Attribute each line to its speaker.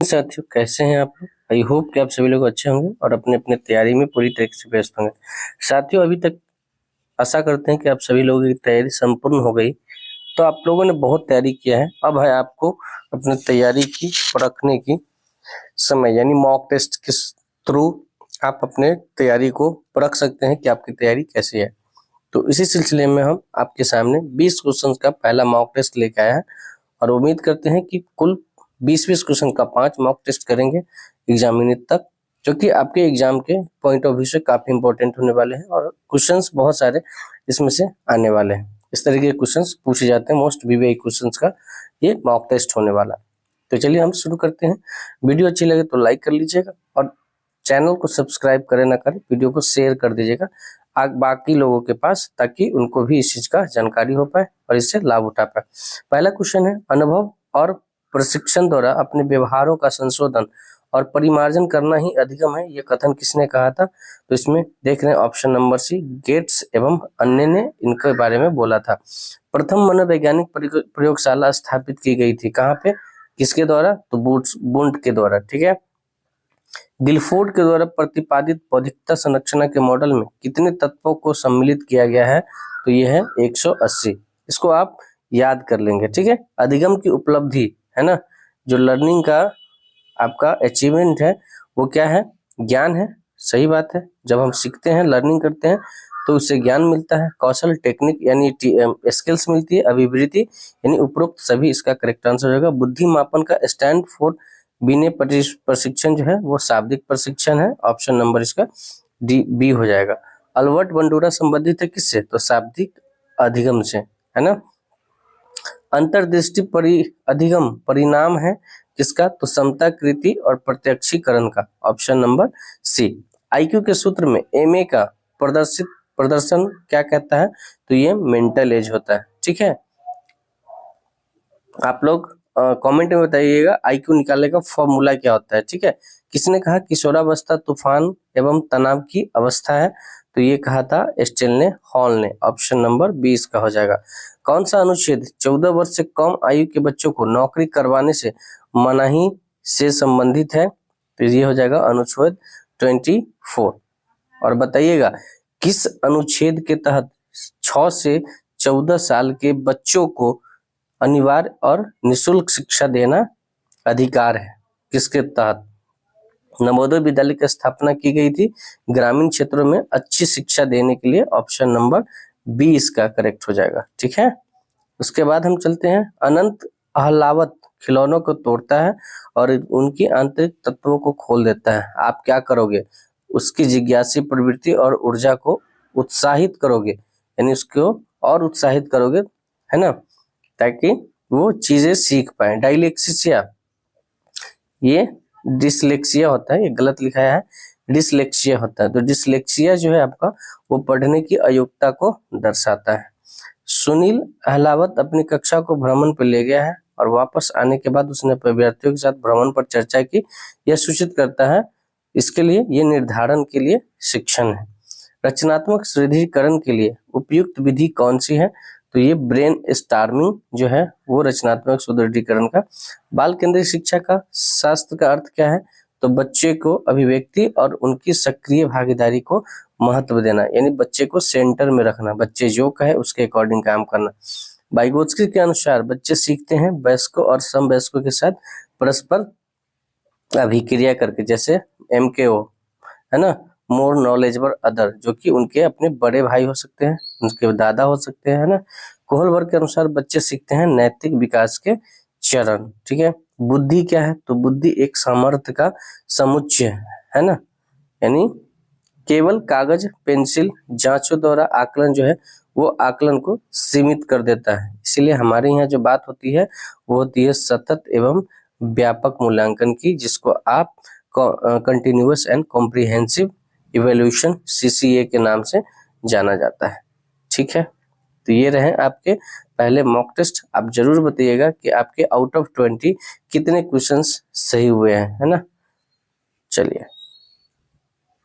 Speaker 1: साथियों, कैसे हैं आप लोग। आई होप कि आप सभी लोग अच्छे होंगे और अपने अपने तैयारी में पूरी तरीके से व्यस्त होंगे। साथियों, अभी तक आशा करते हैं कि आप सभी लोगों की तैयारी संपूर्ण हो गई। तो आप लोगों ने बहुत तैयारी किया है, अब है आपको अपने तैयारी की परखने की समय, यानी मॉक टेस्ट के थ्रू आप अपने तैयारी को परख सकते हैं कि आपकी तैयारी कैसी है। तो इसी सिलसिले में हम आपके सामने 20 क्वेश्चन का पहला मॉक टेस्ट लेके आए हैं और उम्मीद करते हैं कि कुल 20-20 क्वेश्चन का 5 मॉक टेस्ट करेंगे एग्जामिनी तक, जो कि आपके एग्जाम के पॉइंट ऑफ व्यू से काफी इंपॉर्टेंट होने वाले हैं और क्वेश्चंस बहुत सारे इसमें से आने वाले हैं। इस तरीके के क्वेश्चंस पूछे जाते हैं, मोस्ट वीवीआई क्वेश्चंस का ये मॉक टेस्ट होने वाला है। तो चलिए हम शुरू करते हैं। वीडियो अच्छी लगे तो लाइक कर लीजिएगा और चैनल को सब्सक्राइब करें ना करें, वीडियो को शेयर कर दीजिएगा बाकी लोगों के पास, ताकि उनको भी इस चीज का जानकारी हो पाए और इससे लाभ उठा पाए। पहला क्वेश्चन है, अनुभव और प्रशिक्षण द्वारा अपने व्यवहारों का संशोधन और परिमार्जन करना ही अधिगम है, यह कथन किसने कहा था। तो इसमें देख रहे हैं ऑप्शन नंबर सी, गेट्स एवं अन्य ने इनके बारे में बोला था। प्रथम मनोवैज्ञानिक प्रयोगशाला स्थापित की गई थी, कहाँ पे, किसके द्वारा, तो बुंट के द्वारा। ठीक है। गिलफोर्ड के द्वारा प्रतिपादित बौद्धिकता संरचना के मॉडल में कितने तत्वों को सम्मिलित किया गया है, तो यह है 180। इसको आप याद कर लेंगे। ठीक है। अधिगम की उपलब्धि है ना, जो लर्निंग का आपका अचीवमेंट है वो क्या है, ज्ञान है। सही बात है, जब हम सीखते हैं, लर्निंग करते हैं तो उससे ज्ञान मिलता है, कौशल टेक्निक यानी स्किल्स मिलती है, अभिवृत्ति यानी उपरोक्त सभी इसका करेक्ट आंसर होगा। बुद्धि मापन का स्टैंड फॉर बिने प्रशिक्षण जो है वो शाब्दिक प्रशिक्षण है, ऑप्शन नंबर इसका डी बी हो जाएगा। अल्बर्ट बंडूरा संबंधित है किससे, तो शाब्दिक अधिगम से, है ना। अंतर्दृष्टि अधिगम परिणाम है किसका, तो समताकृति और प्रत्यक्षीकरण का, ऑप्शन नंबर सी। आईक्यू के सूत्र में एमए का प्रदर्शन क्या कहता है, तो ये मेंटल एज होता है। ठीक है। आप लोग कमेंट में बताइएगा आईक्यू निकालने का फॉर्मूला क्या होता है। ठीक है। किसने कहा किशोरावस्था तूफान एवं तनाव की अवस्था है, तो ये कहा था स्टेल ने, हॉल ने, ऑप्शन नंबर 20 का हो जाएगा। कौन सा अनुच्छेद 14 वर्ष से कम आयु के बच्चों को नौकरी करवाने से मनाही से संबंधित है, तो ये हो जाएगा अनुच्छेद 24। और बताइएगा किस अनुच्छेद के तहत 6 से 14 साल के बच्चों को अनिवार्य और निःशुल्क शिक्षा देना अधिकार है, किसके तहत। नवोदय विद्यालय की स्थापना की गई थी ग्रामीण क्षेत्रों में अच्छी शिक्षा देने के लिए, ऑप्शन नंबर 20 का करेक्ट हो जाएगा। ठीक है। उसके बाद हम चलते हैं, अनंत आहलावत खिलौनों को तोड़ता है और उनकी आंतरिक तत्वों को खोल देता है, आप क्या करोगे, उसकी जिज्ञासी प्रवृत्ति और ऊर्जा को उत्साहित करोगे, यानी उसको और उत्साहित करोगे, है ना, ताकि वो चीजें सीख पाए। डायलेक्सिया, ये डिसलेक्सिया होता है, ये गलत लिखा है, डिसलेक्सिया होता है। तो डिसलेक्सिया जो है आपका, वो पढ़ने की अयोग्यता को दर्शाता है। सुनील अहलावत अपनी कक्षा को भ्रमण पर ले गया है और वापस आने के बाद उसने विद्यार्थियों के साथ भ्रमण पर चर्चा की, यह सूचित करता है, इसके लिए ये निर्धारण के लिए शिक्षण है। रचनात्मक सुदृढ़ीकरण के लिए उपयुक्त विधि कौन सी है, तो ये ब्रेन स्टार्मिंग जो है वो रचनात्मक सुदृढ़ीकरण का। बाल केंद्रित शिक्षा का शास्त्र का अर्थ क्या है, तो बच्चे को अभिव्यक्ति और उनकी सक्रिय भागीदारी को महत्व देना, यानी बच्चे को सेंटर में रखना, बच्चे जो कहे उसके अकॉर्डिंग काम करना। वाइगोत्स्की के अनुसार बच्चे सीखते हैं वयस्कों और समवयस्कों के साथ परस्पर अभिक्रिया करके, जैसे MKO है ना, मोर नॉलेजेबल अदर, जो कि उनके अपने बड़े भाई हो सकते हैं, उनके दादा हो सकते हैं, है ना। कोहलबर्ग के अनुसार बच्चे सीखते हैं नैतिक विकास के चरण। ठीक है। बुद्धि क्या है, तो बुद्धि एक सामर्थ्य का समुच्चय है ना, यानी केवल कागज पेंसिल जांचों द्वारा आकलन जो है वो आकलन को सीमित कर देता है। इसीलिए हमारे यहाँ जो बात होती है वो होती है सतत एवं व्यापक मूल्यांकन की, जिसको आप continuous and comprehensive evaluation CCA के नाम से जाना जाता है। ठीक है। तो ये रहे आपके पहले मॉक टेस्ट। आप जरूर बताइएगा कि आपके आउट ऑफ 20 कितने क्वेश्चंस सही हुए हैं, है ना। चलिए।